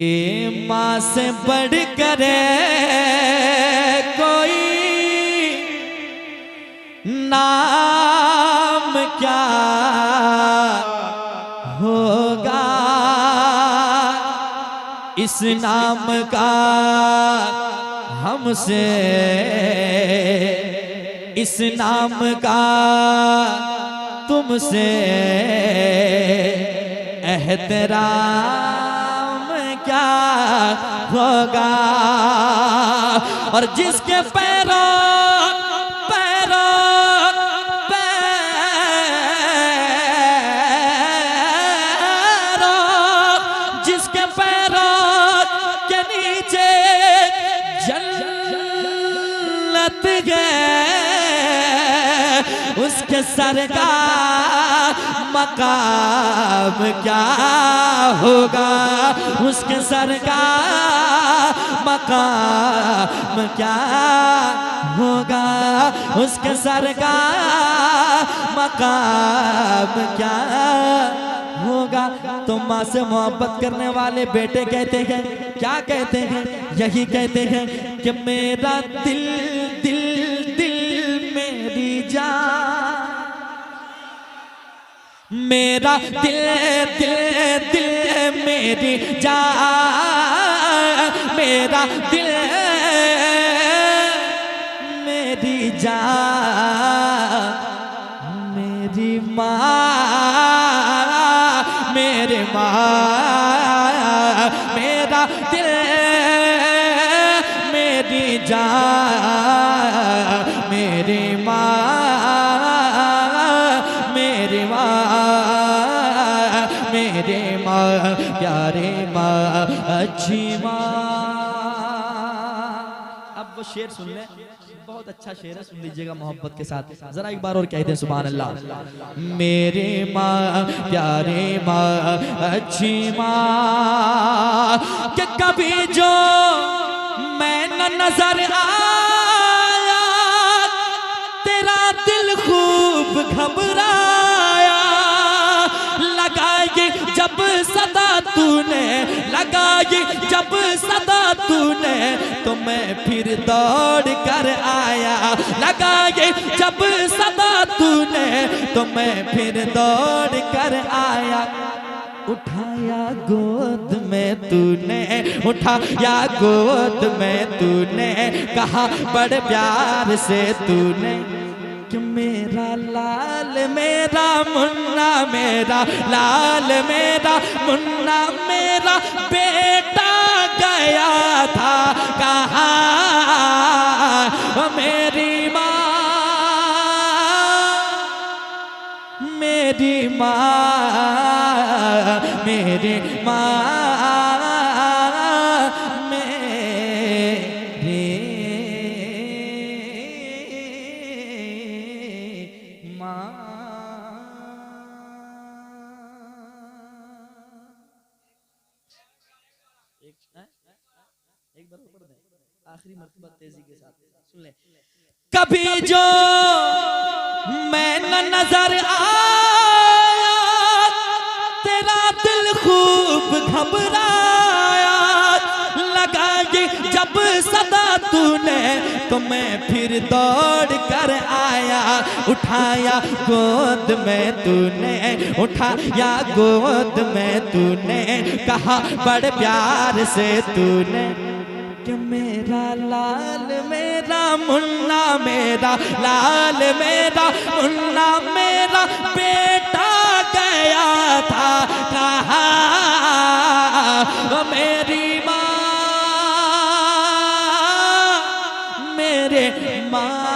ये माँ से बढ़ कर कोई नाम क्या होगा, इस नाम का हमसे, इस नाम का तुमसे एहतराम क्या होगा। और जिसके पैरों जिसके पैरों के नीचे जन्नत है, उसके सर का मकाम क्या होगा, उसके सर का मकाम क्या होगा, उसके सर का मकाम क्या होगा। तो माँ से मोहब्बत करने वाले बेटे कहते हैं, क्या कहते हैं, यही कहते हैं कि मेरा दिल दिल दिल मेरी जान, मेरा दिल दिल दिल मेरी जान, मेरा दिल मेरी जान, मेरी माँ, मेरे माँ, मेरा दिल मेरी जान, मेरी माँ, मेरी माँ, मेरे माँ, प्यारे माँ, अच्छी माँ। अब वो शेर सुन ले, बहुत अच्छा शेर है, सुन लीजिएगा मोहब्बत के साथ जरा एक बार और कहते हैं सुभान अल्लाह। मेरे माँ, प्यारे माँ, अच्छी माँ, कि कभी जो मैं न नजर आया, तेरा दिल खूब घबराया, लगाई जब सदा तूने, लगाई जब सदा तूने, तो मैं फिर दौड़ कर आया, लगाई जब सदा तूने, तो मैं फिर दौड़ कर आया। उठाया गोद में तूने, उठाया गोद में तूने, कहा बड़े प्यार से तूने कि मेरा लाल, मेरा मुन्ना, मेरा लाल, मेरा मुन्ना, मेरा बेटा गया था कहाँ, मेरी माँ, मेरी माँ, मेरी माँ, एक बार पढ़ दें आखिरी मर्तबा तेजी के साथ सुन ले। कभी जो मैं न नजर आया, तेरा दिल खूब घबराया, लगाई जब सदा तूने, तो मैं फिर दौड़ कर आया। उठाया गोद में तूने, उठाया गोद में तूने, कहा बड़े प्यार से तूने कि मेरा लाल, मेरा मुन्ना, मेरा लाल, मेरा मुन्ना, मेरा बेटा गया था कहाँ, मेरी माँ, मेरे माँ,